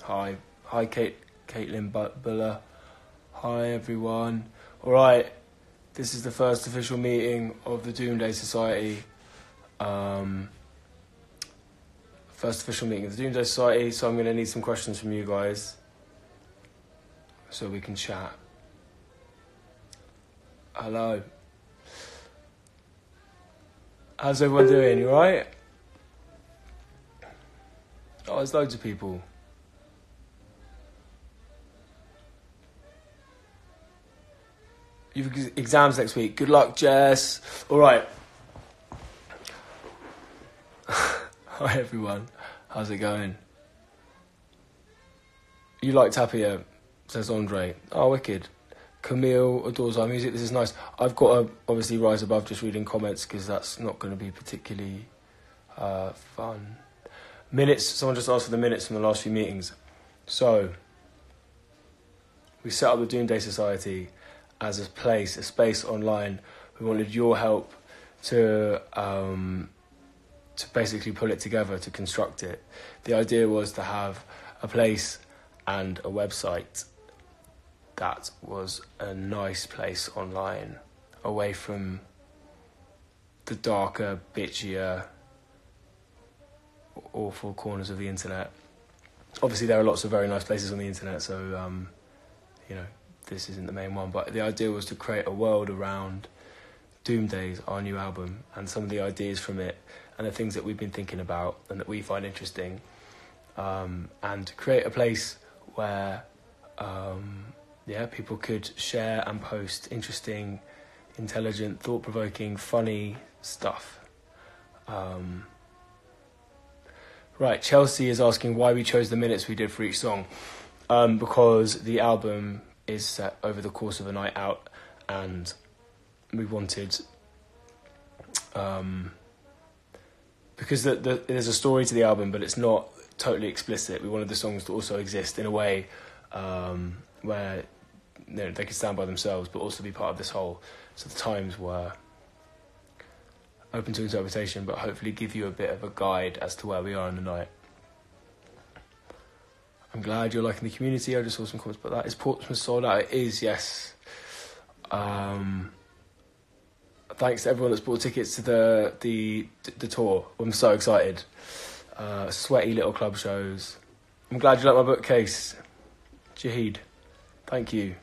Hi. Hi, Caitlin Buller. Hi, everyone. All right, this is the first official meeting of the Doomsday Society. First official meeting of the Doomsday Society, so I'm going to need some questions from you guys so we can chat. Hello. How's everyone doing? You all right? Oh, there's loads of people. You've got exams next week. Good luck, Jess. All right. Hi, everyone. How's it going? You like Tapia, says Andre. Oh, wicked. Camille adores our music. This is nice. I've got to obviously rise above just reading comments because that's not going to be particularly fun. Minutes. Someone just asked for the minutes from the last few meetings. So, we set up the Doomsday Society as a space online. We wanted your help to basically pull it together, to construct it. The idea was to have a place and a website that was a nice place online, away from the darker, bitchier, awful corners of the internet. Obviously, there are lots of very nice places on the internet, so, this isn't the main one. But the idea was to create a world around Doomdays, our new album, and some of the ideas from it, and the things that we've been thinking about and that we find interesting, and create a place where people could share and post interesting, intelligent, thought-provoking, funny stuff. Right, Chelsea is asking why we chose the minutes we did for each song. Because the album is set over the course of a night out, and we wanted... because there's a story to the album, but it's not totally explicit. We wanted the songs to also exist in a way where they could stand by themselves, but also be part of this whole. So the times were open to interpretation, but hopefully give you a bit of a guide as to where we are in the night. I'm glad you're liking the community. I just saw some comments about that. Is Portsmouth sold out? It is, yes. Thanks to everyone that's bought tickets to the tour. I'm so excited. Sweaty little club shows. I'm glad you like my bookcase, Jahid. Thank you.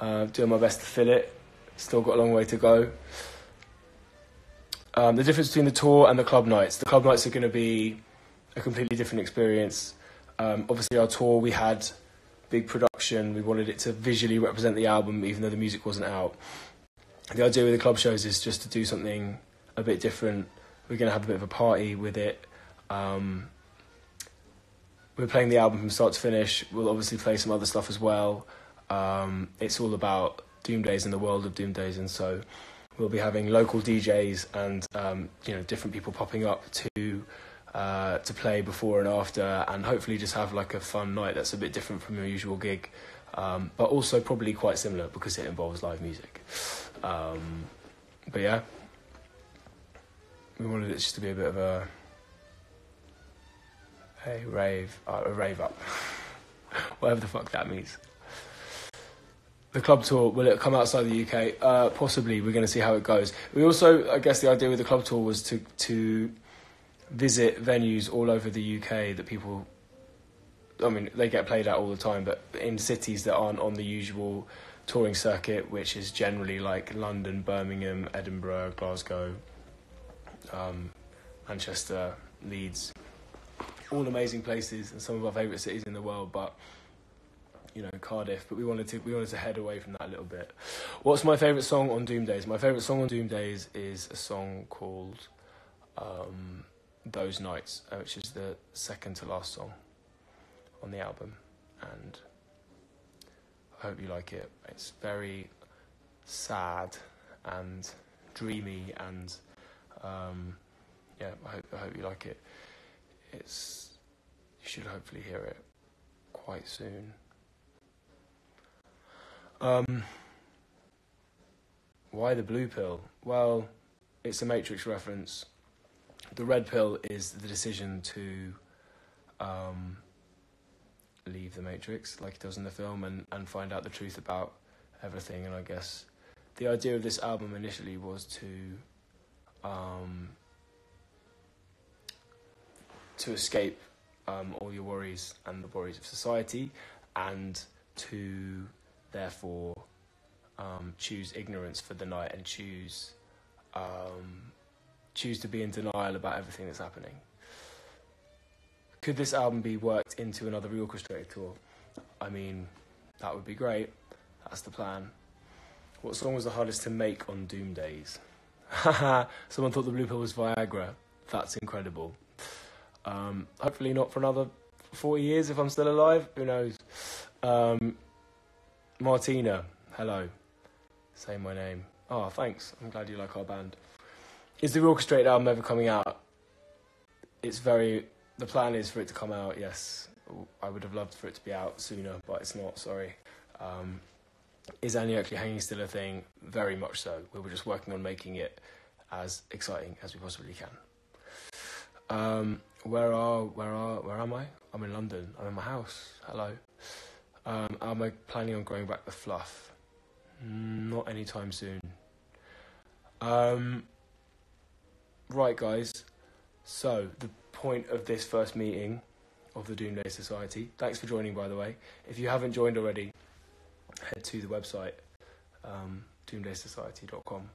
Doing my best to fill it. Still got a long way to go. The difference between the tour and the club nights. The club nights are going to be a completely different experience. Obviously, our tour, we had big production. We wanted it to visually represent the album, even though the music wasn't out. The idea with the club shows is just to do something a bit different. We're going to have a bit of a party with it. We're playing the album from start to finish. We'll obviously play some other stuff as well. It's all about Doomdays and the world of Doomdays, and so we'll be having local DJs and different people popping up to play before and after, and hopefully just have like a fun night that's a bit different from your usual gig, but also probably quite similar because it involves live music. But yeah, we wanted it just to be a bit of a rave up, whatever the fuck that means. The club tour, will it come outside the UK? Possibly. We're going to see how it goes. We also, I guess the idea with the club tour was to visit venues all over the UK that people, they get played at all the time, but in cities that aren't on the usual touring circuit, which is generally like London, Birmingham, Edinburgh, Glasgow, Manchester, Leeds. All amazing places and some of our favourite cities in the world, but Cardiff, but we wanted to head away from that a little bit. What's my favourite song on Doomdays? My favourite song on Doomdays is a song called Those Nights, which is the second to last song on the album, and I hope you like it. It's very sad and dreamy, and I hope you like it. You should hopefully hear it quite soon. Why the blue pill? Well, it's a Matrix reference. The red pill is the decision to leave the Matrix like he does in the film and find out the truth about everything. And I guess the idea of this album initially was to escape all your worries and the worries of society, and to therefore choose ignorance for the night and choose to be in denial about everything that's happening. Could this album be worked into another reorchestrated tour? I mean, that would be great. That's the plan. What song was the hardest to make on Doom Days? Someone thought the Blue Pill was Viagra. That's incredible. Hopefully not for another 40 years if I'm still alive. Who knows? Martina, hello. Say my name. Oh, thanks. I'm glad you like our band. Is the reorchestrated album ever coming out? The plan is for it to come out, yes. I would have loved for it to be out sooner, but it's not, sorry. Is Annie Oakley Hanging still a thing? Very much so. We were just working on making it as exciting as we possibly can. Where am I? I'm in London. I'm in my house. Hello. Am I planning on growing back the fluff? Not anytime soon. Right, guys. So, the point of this first meeting of the Doomday Society. Thanks for joining, by the way. If you haven't joined already, head to the website, doomdaysociety.com.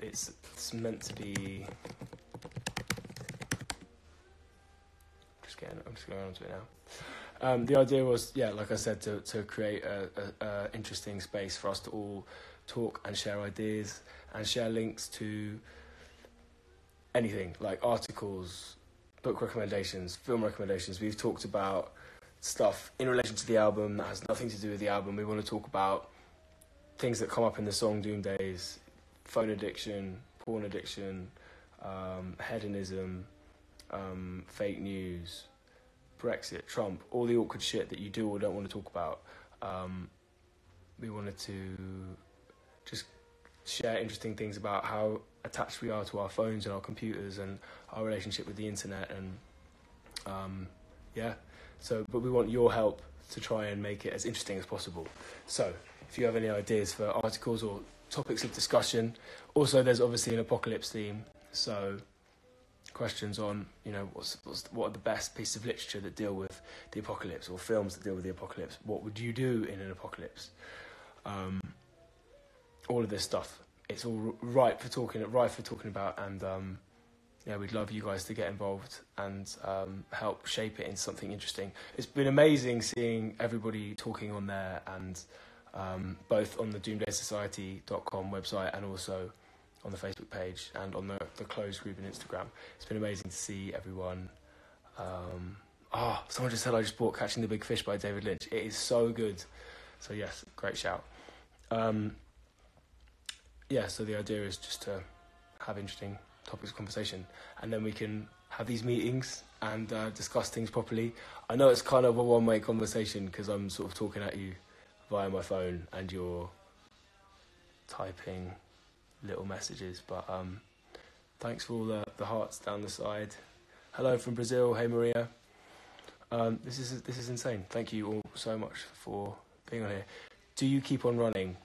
It's meant to be... I'm just going on to it now. The idea was, like I said, to create a interesting space for us to all talk and share ideas and share links to anything, like articles, book recommendations, film recommendations. We've talked about stuff in relation to the album that has nothing to do with the album. We want to talk about things that come up in the song Doom Days: phone addiction, porn addiction, hedonism, fake news, Brexit, Trump, all the awkward shit that you do or don't want to talk about. We wanted to just share interesting things about how attached we are to our phones and our computers and our relationship with the internet, and but we want your help to try and make it as interesting as possible. So if you have any ideas for articles or topics of discussion, also there's obviously an apocalypse theme, so questions on, what are the best pieces of literature that deal with the apocalypse, or films that deal with the apocalypse. What would you do in an apocalypse? All of this stuff. It's all ripe for talking about, and we'd love you guys to get involved and help shape it into something interesting. It's been amazing seeing everybody talking on there, and both on the doomdaysociety.com website and also on the Facebook page and on the closed group on Instagram. It's been amazing to see everyone. Someone just said I just bought Catching the Big Fish by David Lynch. It is so good. So yes, great shout. So the idea is just to have interesting topics of conversation, and then we can have these meetings and discuss things properly. I know it's kind of a one-way conversation because I'm sort of talking at you via my phone and you're typing little messages, but thanks for all the hearts down the side. Hello from Brazil. Hey Maria. This is insane. Thank you all so much for being on here. Do you keep on running?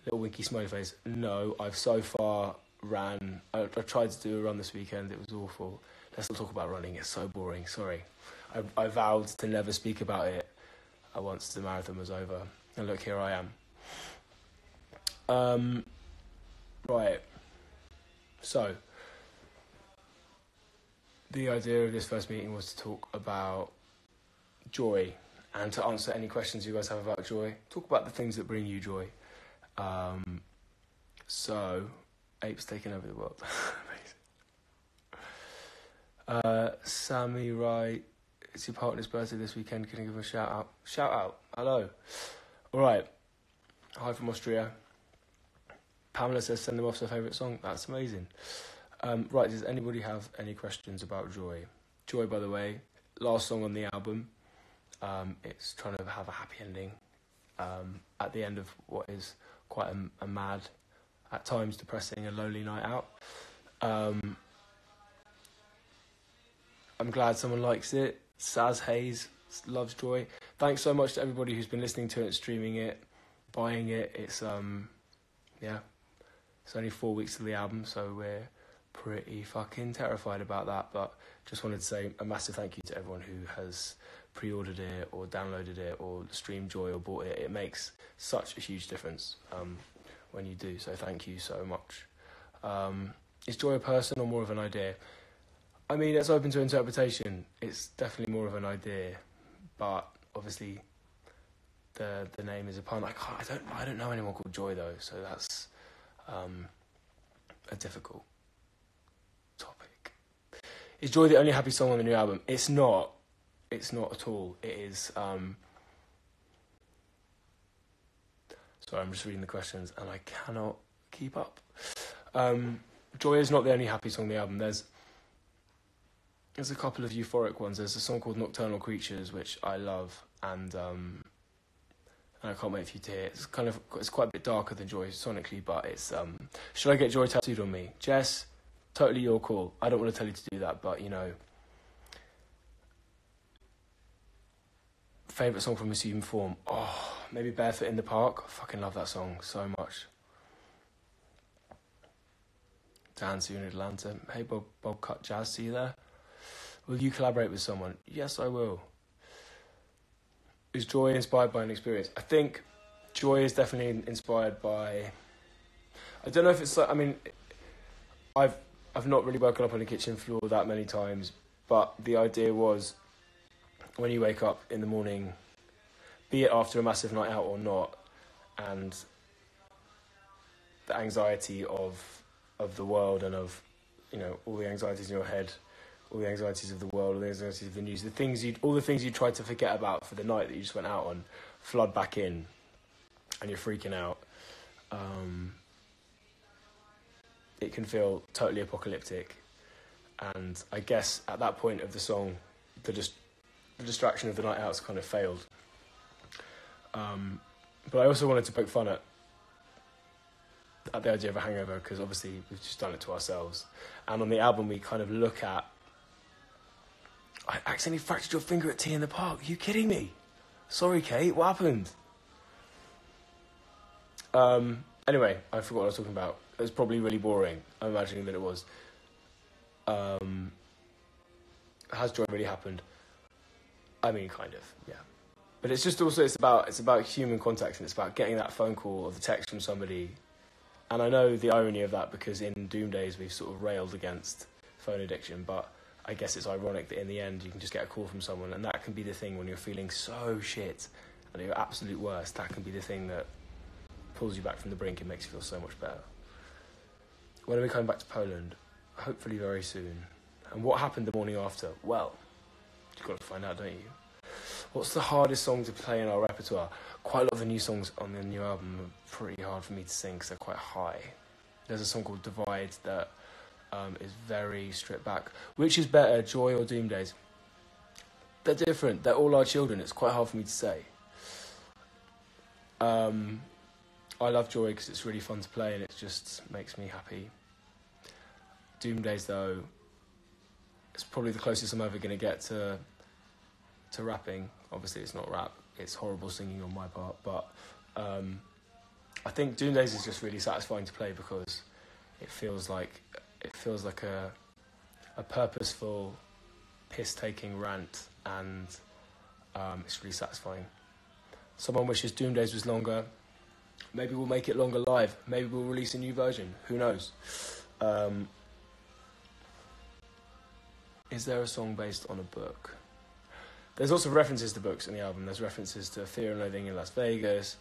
Little winky smiley face. No, I've so far ran. I tried to do a run this weekend. It was awful. Let's not talk about running. It's so boring. Sorry. I vowed to never speak about it once the marathon was over. And look, here I am. Right. So, the idea of this first meeting was to talk about joy and to answer any questions you guys have about joy. Talk about the things that bring you joy. So, apes taking over the world. Amazing. Sammy Wright, it's your partner's birthday this weekend. Can you give him a shout out? Shout out. Hello. All right. Hi from Austria. Pamela says send them off their favourite song. That's amazing. Right, does anybody have any questions about Joy? Joy, by the way, last song on the album. It's trying to have a happy ending at the end of what is quite a mad, at times depressing and lonely night out. I'm glad someone likes it. Saz Hayes loves Joy. Thanks so much to everybody who's been listening to it, streaming it, buying it. It's yeah, it's only 4 weeks to the album, so we're pretty fucking terrified about that. But just wanted to say a massive thank you to everyone who has pre-ordered it or downloaded it or streamed Joy or bought it. It makes such a huge difference when you do, so thank you so much. Is Joy a person or more of an idea? I mean, it's open to interpretation. It's definitely more of an idea, but obviously the name is a pun. I don't know anyone called Joy though, so that's a difficult topic. Is Joy the only happy song on the new album? It's not. It's not at all. It is. Sorry, I'm just reading the questions and I cannot keep up. Joy is not the only happy song on the album. There's a couple of euphoric ones. There's a song called Nocturnal Creatures, which I love, and I can't wait for you to hear it. It's quite a bit darker than Joy sonically, but it's Should I Get Joy Tattooed on Me? Jess, totally your call. I don't want to tell you to do that, but you know. Favourite song from Assumed Form? Oh, maybe Barefoot in the Park. I fucking love that song so much. Dan, see you in Atlanta. Hey, Bob Cut Jazz, see you there? Will you collaborate with someone? Yes, I will. Is Joy inspired by an experience? I think Joy is definitely inspired by... I don't know if it's like... I mean, I've not really woken up on the kitchen floor that many times, but the idea was when you wake up in the morning, be it after a massive night out or not, and the anxiety of the world and of, you know, all the anxieties in your head, all the anxieties of the world, all the anxieties of the news, all the things you tried to forget about for the night that you just went out on, flood back in, and you're freaking out. It can feel totally apocalyptic, and I guess at that point of the song, the distraction of the night out's kind of failed. But I also wanted to poke fun at the idea of a hangover, because obviously we've just done it to ourselves. And on the album we kind of look at, I accidentally fractured your finger at Tea in the Park. Are you kidding me? Sorry, Kate, what happened? Anyway, I forgot what I was talking about. It was probably really boring. I'm imagining that it was. Has Joy really happened? I mean, kind of, yeah. But it's just also, it's about human contact, and it's about getting that phone call or the text from somebody. And I know the irony of that, because in Doom Days we've sort of railed against phone addiction, but I guess it's ironic that in the end you can just get a call from someone, and that can be the thing when you're feeling so shit and at your absolute worst. That can be the thing that pulls you back from the brink and makes you feel so much better. When are we coming back to Poland? Hopefully very soon. And what happened the morning after? Well, you've got to find out, don't you? What's the hardest song to play in our repertoire? Quite a lot of the new songs on the new album are pretty hard for me to sing because they're quite high. There's a song called Divide that is very stripped back. Which is better, Joy or Doom Days? They're different. They're all our children. It's quite hard for me to say. I love Joy because it's really fun to play and it just makes me happy. Doom Days, though, it's probably the closest I'm ever going to get to rapping. Obviously, it's not rap. It's horrible singing on my part, but I think Doom Days is just really satisfying to play because it feels like a purposeful piss-taking rant, and it's really satisfying. Someone wishes Doom Days was longer. Maybe we'll make it longer live. Maybe we'll release a new version. Who knows? Is there a song based on a book? There's also references to books in the album. There's references to Fear and Loathing in Las Vegas,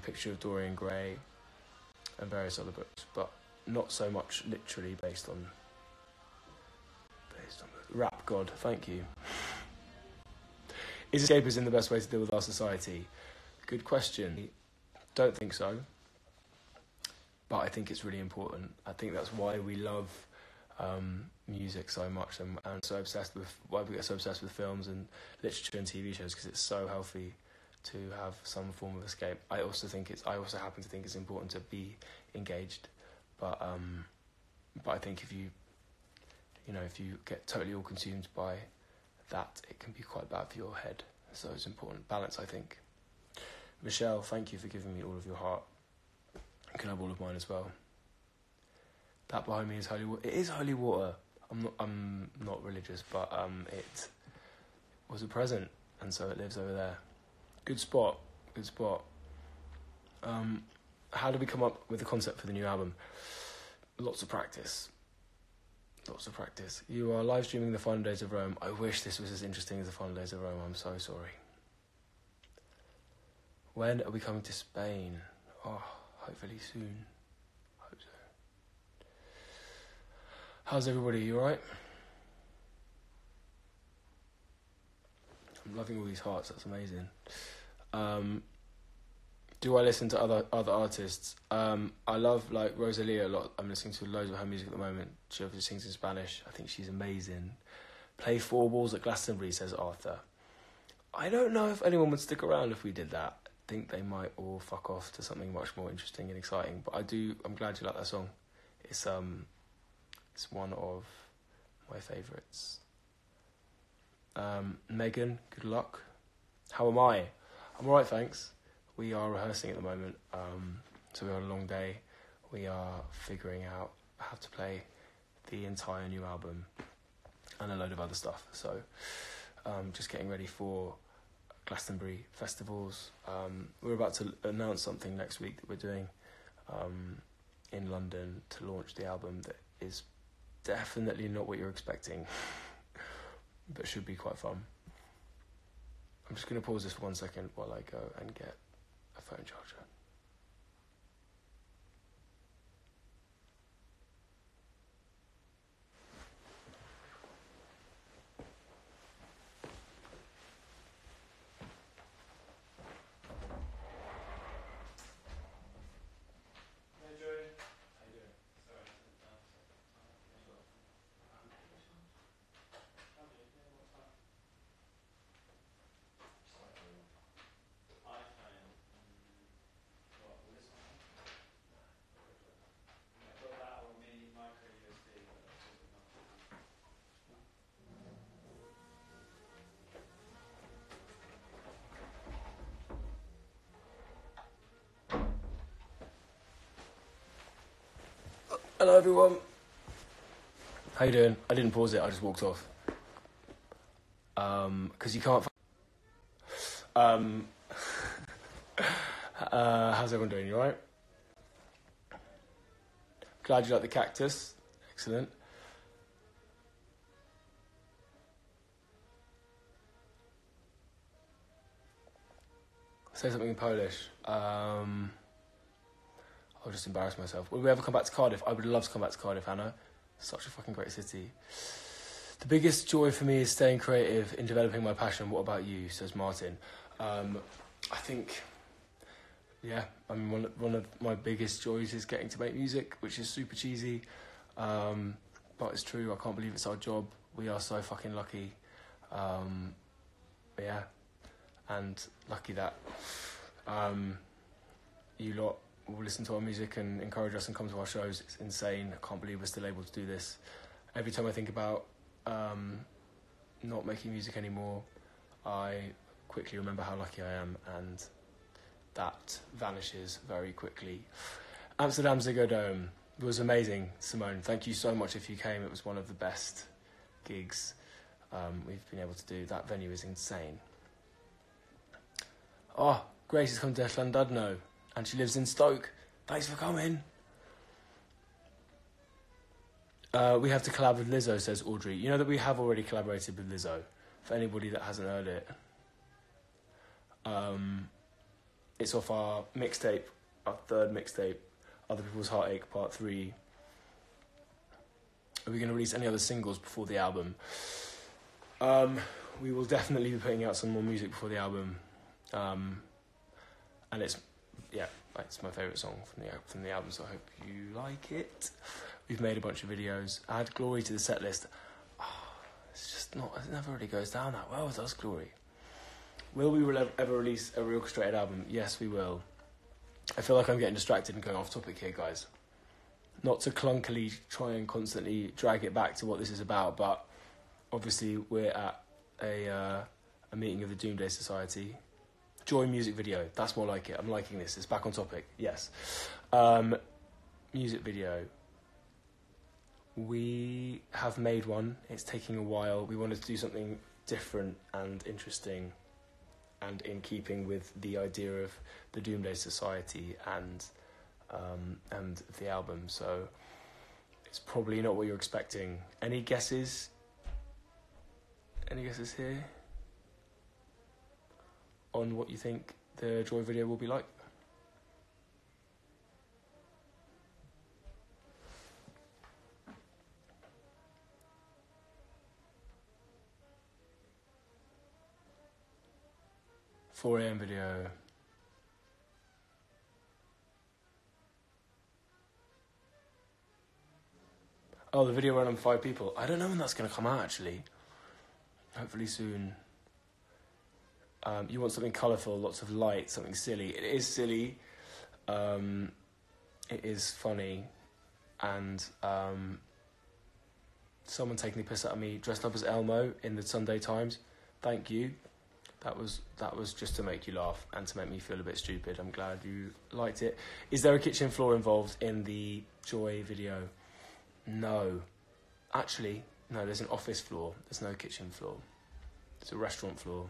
Picture of Dorian Gray, and various other books, but not so much literally based on Rap God. Thank you. Is escapism the best way to deal with our society? Good question. Don't think so, but I think it's really important. I think that's why we love music so much, and so obsessed with why we get so obsessed with films and literature and TV shows, because it's so healthy to have some form of escape. I also happen to think it's important to be engaged, but I think if you get totally all consumed by that it can be quite bad for your head. So it's important. Balance, I think. Michelle, thank you for giving me all of your heart. You can have all of mine as well. That behind me is holy water. It is holy water. I'm not religious, but it was a present, and so it lives over there. Good spot. How did we come up with the concept for the new album? Lots of practice. You are live streaming the Final Days of Rome. I wish this was as interesting as the Final Days of Rome. I'm so sorry. When are we coming to Spain? Oh, hopefully soon. Hope so. How's everybody? You alright? I'm loving all these hearts. That's amazing. Do I listen to other artists? I love like Rosalia a lot. I'm listening to loads of her music at the moment. She obviously sings in Spanish. I think she's amazing. Play 4 balls at Glastonbury, says Arthur. I don't know if anyone would stick around if we did that. I think they might all fuck off to something much more interesting and exciting. But I'm glad you like that song. It's one of my favourites. Megan, good luck. How am I? I'm alright, thanks. We are rehearsing at the moment, so we had a long day. We are figuring out how to play the entire new album and a load of other stuff. So just getting ready for Glastonbury festivals. We're about to announce something next week that we're doing in London to launch the album that is definitely not what you're expecting, but should be quite fun. I'm just going to pause this for 1 second while I go and get a phone charger. Hello everyone. How you doing? I didn't pause it, I just walked off. Because you can't... how's everyone doing? You alright? Glad you like the cactus. Excellent. Say something in Polish. I'll just embarrass myself. Will we ever come back to Cardiff? I would love to come back to Cardiff, Hannah. Such a fucking great city. The biggest joy for me is staying creative in developing my passion. What about you? Says Martin. I think, yeah, I mean, one of my biggest joys is getting to make music, which is super cheesy. But it's true. I can't believe it's our job. We are so fucking lucky. Yeah. And lucky that you lot will listen to our music and encourage us and come to our shows. It's insane. I can't believe we're still able to do this. Every time I think about not making music anymore, I quickly remember how lucky I am, and that vanishes very quickly. Amsterdam Ziggo Dome was amazing, Simone. Thank you so much if you came. It was one of the best gigs we've been able to do. That venue is insane. Oh, Grace has come to Llandudno, and she lives in Stoke. Thanks for coming. We have to collab with Lizzo, says Audrey. You know that we have already collaborated with Lizzo, for anybody that hasn't heard it. It's off our mixtape, our third mixtape, Other People's Heartache, Part 3. Are we going to release any other singles before the album? We will definitely be putting out some more music before the album. And it's my favourite song from the album, so I hope you like it. We've made a bunch of videos. Add Glory to the set list. Oh, it's just not, it never really goes down that well, does Glory? Will we ever release a reorchestrated album? Yes, we will. I feel like I'm getting distracted and going off topic here, guys. Not to clunkily try and constantly drag it back to what this is about, but obviously we're at a meeting of the Doomday Society. Joy music video. That's more like it. I'm liking this. It's back on topic. Yes. Music video. We have made one. It's taking a while. We wanted to do something different and interesting and in keeping with the idea of the Doomday Society and the album. So it's probably not what you're expecting. Any guesses? Any guesses here on what you think the Joy video will be like? Four AM video. Oh, the video ran on 5 people. I don't know when that's going to come out, actually. Hopefully soon. You want something colourful, lots of light, something silly. It is silly. It is funny. And someone taking the piss out of me dressed up as Elmo in the Sunday Times. Thank you. That was just to make you laugh and to make me feel a bit stupid. I'm glad you liked it. Is there a kitchen floor involved in the Joy video? No. Actually, no, there's an office floor. There's no kitchen floor. It's a restaurant floor.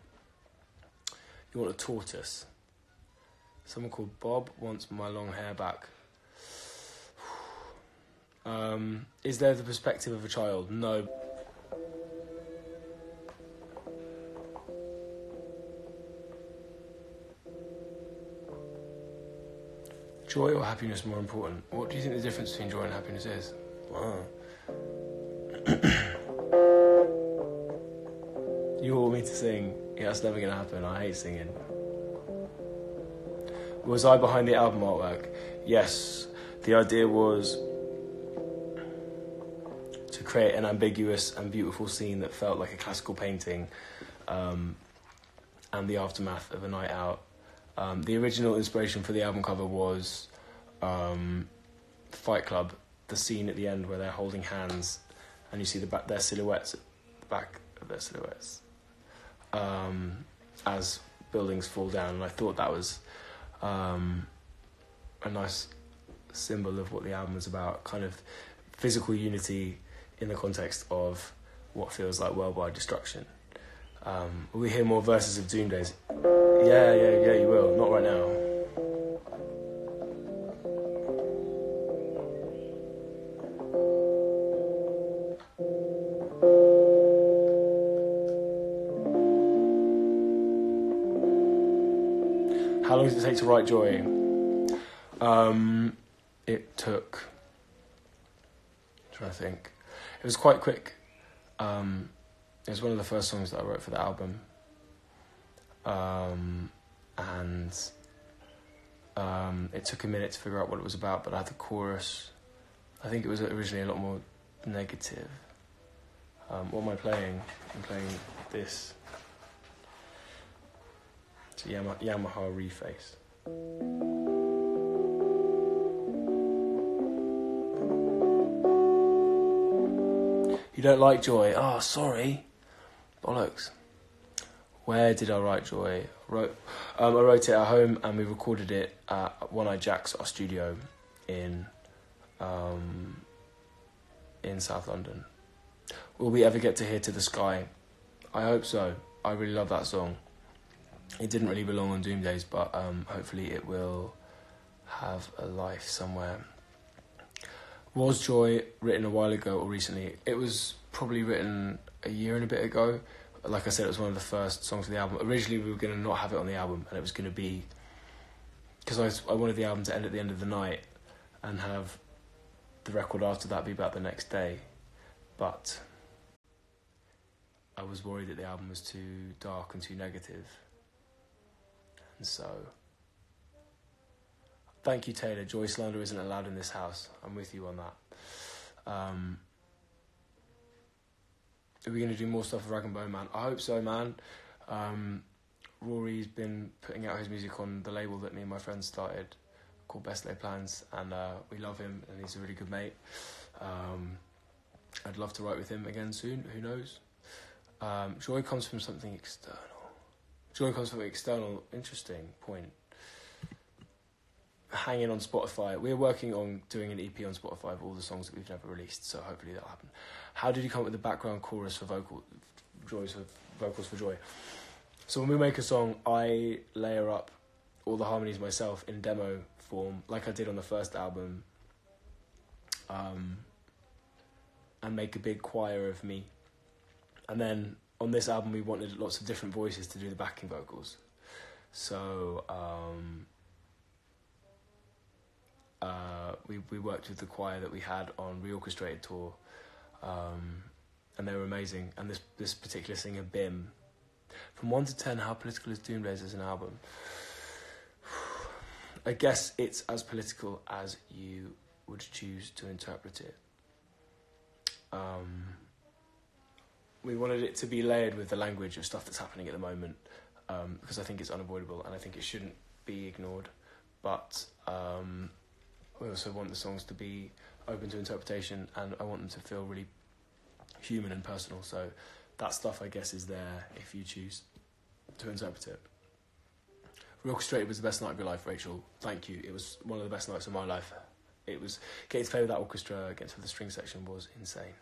You want a tortoise. Someone called Bob wants my long hair back. Is there the perspective of a child? No. Joy or happiness more important? What do you think the difference between joy and happiness is? Wow. You want me to sing? Yeah, that's never going to happen. I hate singing. Was I behind the album artwork? Yes. The idea was to create an ambiguous and beautiful scene that felt like a classical painting and the aftermath of a night out. The original inspiration for the album cover was Fight Club, the scene at the end where they're holding hands and you see their silhouettes at the back of their silhouettes as buildings fall down. And I thought that was a nice symbol of what the album was about, kind of physical unity in the context of what feels like worldwide destruction. Will we hear more verses of Doomdays? Yeah, you will. Not right now. How long does it take to write Joy? It took... I'm trying to think. It was quite quick. It was one of the first songs that I wrote for the album. It took a minute to figure out what it was about, but I had the chorus. I think it was originally a lot more negative. What am I playing? I'm playing this. It's a Yamaha Reface. You don't like Joy? Oh, sorry. Bollocks. Where did I write Joy? I wrote it at home and we recorded it at One Eye Jack's, our studio in South London. Will we ever get to hear To the Sky? I hope so. I really love that song. It didn't really belong on Doomdays, but hopefully it will have a life somewhere. Was Joy written a while ago or recently? It was probably written a year and a bit ago. Like I said, it was one of the first songs of the album. Originally, we were going to not have it on the album, and it was going to be... Because I wanted the album to end at the end of the night and have the record after that be about the next day. But I was worried that the album was too dark and too negative. And so... Thank you, Taylor. Joy slander isn't allowed in this house. I'm with you on that. Are we going to do more stuff with Rag and Bone Man? I hope so, man. Rory's been putting out his music on the label that me and my friends started called Best Laid Plans, and we love him, and he's a really good mate. I'd love to write with him again soon. Who knows? Joy comes from something external. Joy comes from external. Interesting point. Hanging on Spotify. We're working on doing an EP on Spotify of all the songs that we've never released, so hopefully that'll happen. How did you come up with the background chorus for vocals for Joy? So when we make a song, I layer up all the harmonies myself in demo form, like I did on the first album, and make a big choir of me. And then on this album, we wanted lots of different voices to do the backing vocals. So we worked with the choir that we had on Reorchestrated Tour, and they were amazing. And this particular singer, Bim, from 1 to 10, how political is Doomdays as an album? I guess it's as political as you would choose to interpret it. We wanted it to be layered with the language of stuff that's happening at the moment, because I think it's unavoidable and I think it shouldn't be ignored. But we also want the songs to be open to interpretation, and I want them to feel really human and personal. So that stuff, I guess, is there if you choose to interpret it. Reorchestrated was the best night of your life, Rachel. Thank you. It was one of the best nights of my life. It was getting to play with that orchestra, getting to play the string section was insane.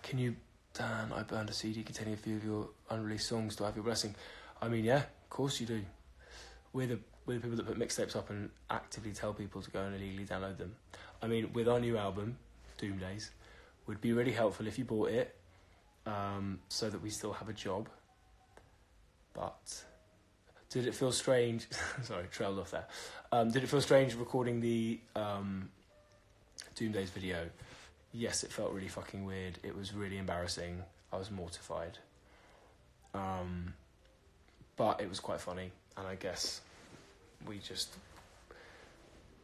Can you, Dan, I burned a CD containing a few of your unreleased songs. Do I have your blessing? I mean, yeah, of course you do. We're the people that put mixtapes up and actively tell people to go and illegally download them. I mean, with our new album, Doomdays, would be really helpful if you bought it, so that we still have a job. But did it feel strange? Sorry, trailed off there. Did it feel strange recording the Doomdays video? Yes, it felt really fucking weird. It was really embarrassing. I was mortified. But it was quite funny, and I guess we just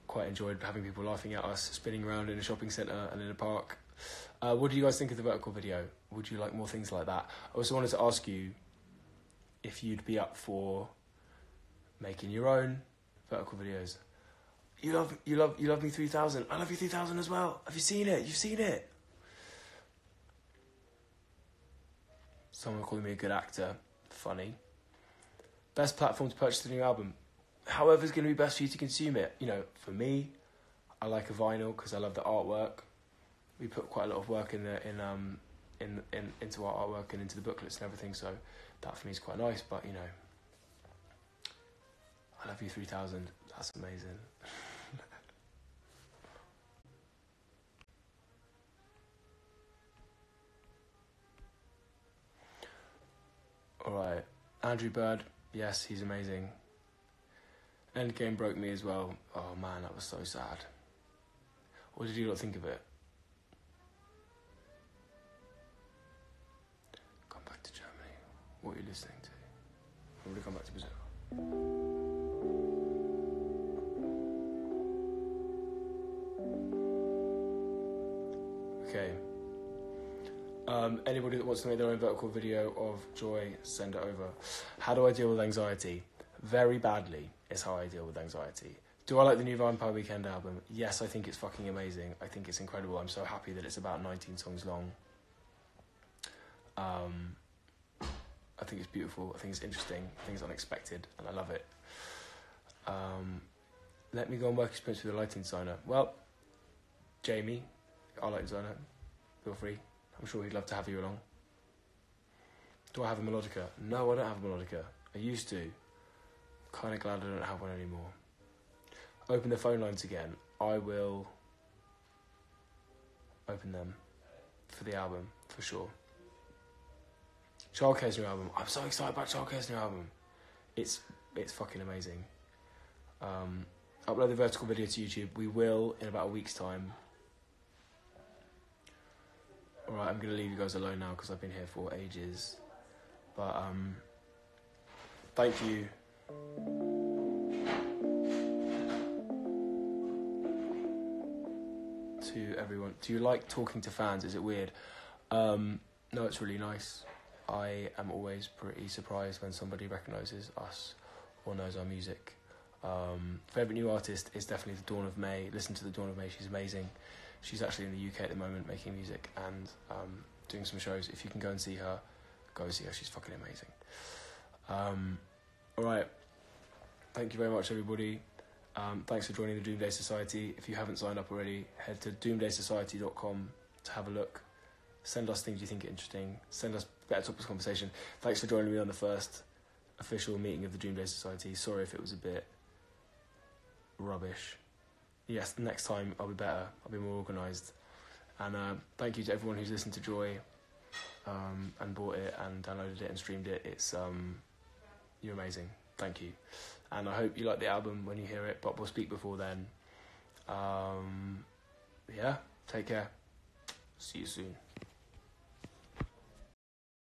quite enjoyed having people laughing at us, spinning around in a shopping centre and in a park. What do you guys think of the vertical video? Would you like more things like that? I also wanted to ask you if you'd be up for making your own vertical videos. You love me 3000. I love you 3000 as well. Have you seen it? You've seen it. Someone calling me a good actor. Funny. Best platform to purchase the new album. However's going to be best for you to consume it. You know, for me, I like a vinyl because I love the artwork. We put quite a lot of work into our artwork and into the booklets and everything, so that for me is quite nice. But you know, I love you 3000. That's amazing. All right, Andrew Bird. Yes, he's amazing. Endgame broke me as well. Oh man, that was so sad. What did you lot think of it? Come back to Germany. What are you listening to? I'm gonna come back to Brazil. Okay. Anybody that wants to make their own vertical video of Joy, send it over. How do I deal with anxiety? Very badly is how I deal with anxiety. Do I like the new Vampire Weekend album? Yes, I think it's fucking amazing. I think it's incredible. I'm so happy that it's about 19 songs long. I think it's beautiful. I think it's interesting. I think it's unexpected, and I love it. Let me go on work experience with a lighting designer. Well, Jamie, our lighting designer, feel free. I'm sure he'd love to have you along. Do I have a melodica? No, I don't have a melodica. I used to. Kind of glad I don't have one anymore. Open the phone lines again. I will open them for the album, for sure. Childcare's new album. I'm so excited about Childcare's new album. It's fucking amazing. Upload the vertical video to YouTube. We will in about a week's time. Alright, I'm going to leave you guys alone now because I've been here for ages. But, thank you. To everyone. Do you like talking to fans? Is it weird? No, it's really nice. I am always pretty surprised when somebody recognises us or knows our music. Favourite new artist is definitely The Dawn of May. Listen to The Dawn of May, she's amazing. She's actually in the UK at the moment making music and doing some shows. If you can go and see her, go see her. She's fucking amazing. All right. Thank you very much, everybody. Thanks for joining the Doomday Society. If you haven't signed up already, head to doomdaysociety.com to have a look. Send us things you think are interesting. Send us better topics of conversation. Thanks for joining me on the first official meeting of the Doomday Society. Sorry if it was a bit rubbish. Yes, next time I'll be better. I'll be more organised. And thank you to everyone who's listened to Joy and bought it and downloaded it and streamed it. It's you're amazing. Thank you. And I hope you like the album when you hear it, but we'll speak before then. Yeah, take care. See you soon.